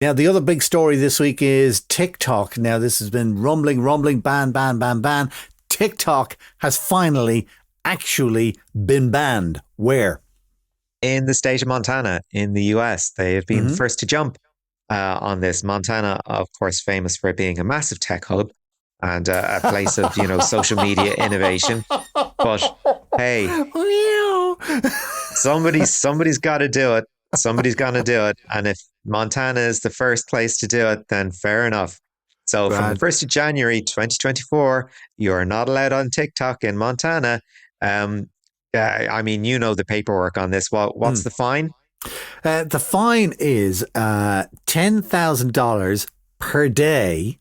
Now, the other big story this week is TikTok. Now, this has been rumbling, ban. TikTok has finally actually been banned. Where? In the state of Montana in the US. They have been first to jump on this. Montana, of course, famous for being a massive tech hub and a place of, social media innovation. But hey, somebody's got to do it. Somebody's going to do it. And if Montana is the first place to do it, then fair enough. So from the 1st of January 2024, you're not allowed on TikTok in Montana. I mean, the paperwork on this. What's the fine? The fine is $10,000 per day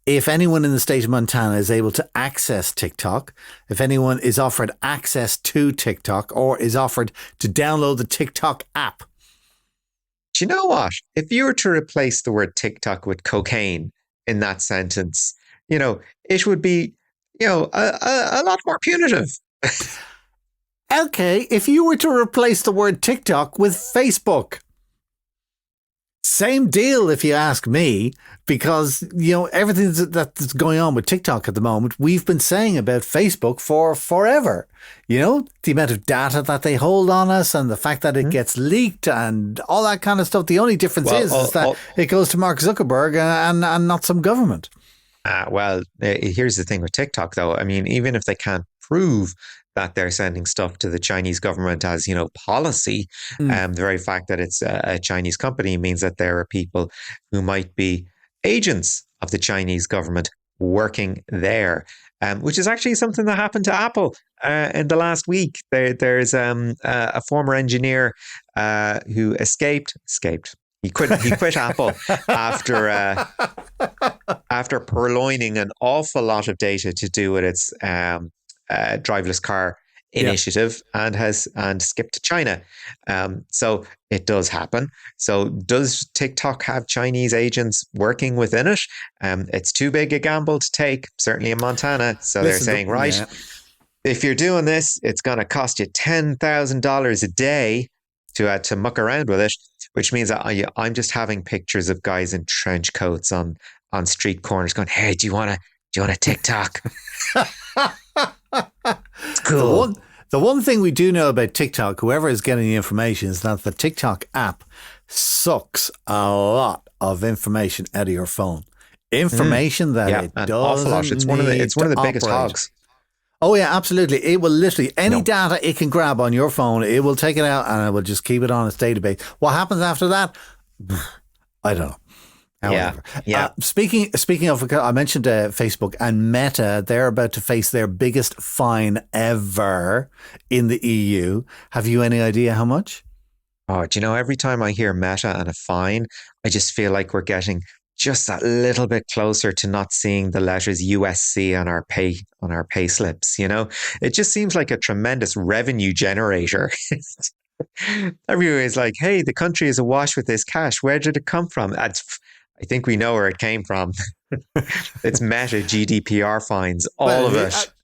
if anyone in the state of Montana is able to access TikTok, if anyone is offered access to TikTok or is offered to download the TikTok app. Do you know what? If you were to replace the word TikTok with cocaine in that sentence, it would be, a lot more punitive. Okay, if you were to replace the word TikTok with Facebook. Same deal, if you ask me, because, everything that's going on with TikTok at the moment, we've been saying about Facebook for forever. The amount of data that they hold on us and the fact that it gets leaked and all that kind of stuff. The only difference is that it goes to Mark Zuckerberg and not some government. Here's the thing with TikTok, though. I mean, even if they can't prove that they're sending stuff to the Chinese government as, policy. The very fact that it's a Chinese company means that there are people who might be agents of the Chinese government working there, which is actually something that happened to Apple in the last week. There's a former engineer who escaped. He quit Apple after purloining an awful lot of data to do with its driverless car initiative and skipped to China. So it does happen. So does TikTok have Chinese agents working within it? It's too big a gamble to take, certainly in Montana. So they're saying, if you're doing this, it's going to cost you $10,000 a day to muck around with it, which means that I'm just having pictures of guys in trench coats on street corners going, hey, do you want a TikTok? It's cool. The one thing we do know about TikTok, whoever is getting the information, is that the TikTok app sucks a lot of information out of your phone. Information that it doesn't. It's one of the biggest hogs. Oh yeah, absolutely. It will literally data it can grab on your phone, it will take it out and it will just keep it on its database. What happens after that? I don't know. However, speaking of, I mentioned Facebook and Meta. They're about to face their biggest fine ever in the EU. Have you any idea how much? Oh, do you know, every time I hear Meta and a fine, I just feel like we're getting just that little bit closer to not seeing the letters USC on our pay slips. It just seems like a tremendous revenue generator. Everyone is like, hey, the country is awash with this cash. Where did it come from? I think we know where it came from. It's Meta GDPR fines, all of it.